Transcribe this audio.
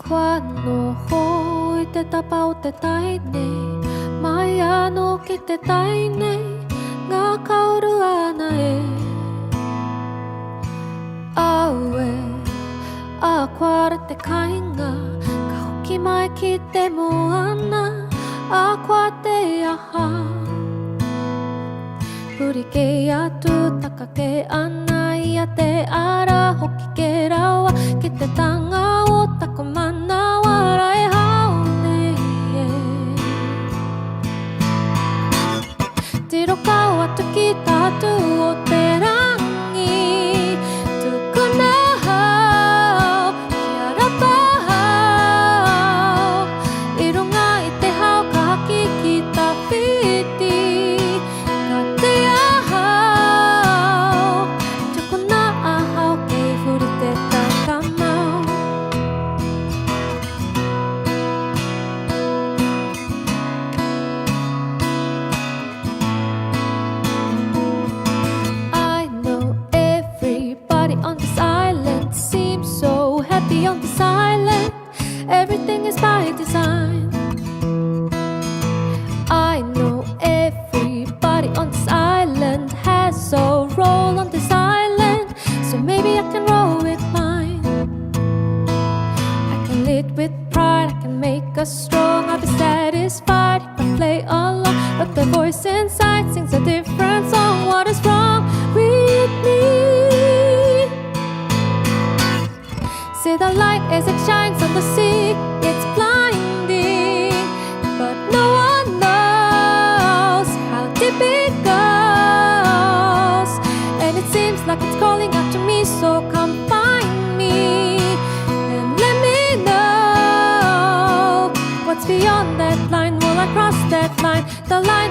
Quando hoy te tapao te taine Maya no ki te taine Ngā kauru ana e Aue A kwara te kainga Ka hoki mai ki te moana A kwa te aha Puri ke atu taka ke ana Ia te ara hoki ke rawa Ki te tanga o tako mana Warai haone Tiro kau atu ki tatu o te rangi Tukuna hau, kia pahau I runga I te hau ka haki ki ta whiti Ka te ahau Tukuna ahau kei huri te takamau I know everybody on this island seems so happy on this island. Everything is by design. I know everybody on this island has a role on this island, so maybe I can roll with mine. I can lead with pride, I can make us strong. I'll be satisfied if I play along, but the voice inside sings a different song. What is wrong with me? See the light as it shines on the sea. It's blinding, but no one knows how deep it goes. And it seems like it's calling out to me, so come find me and let me know what's beyond that line. Will I cross that line? The line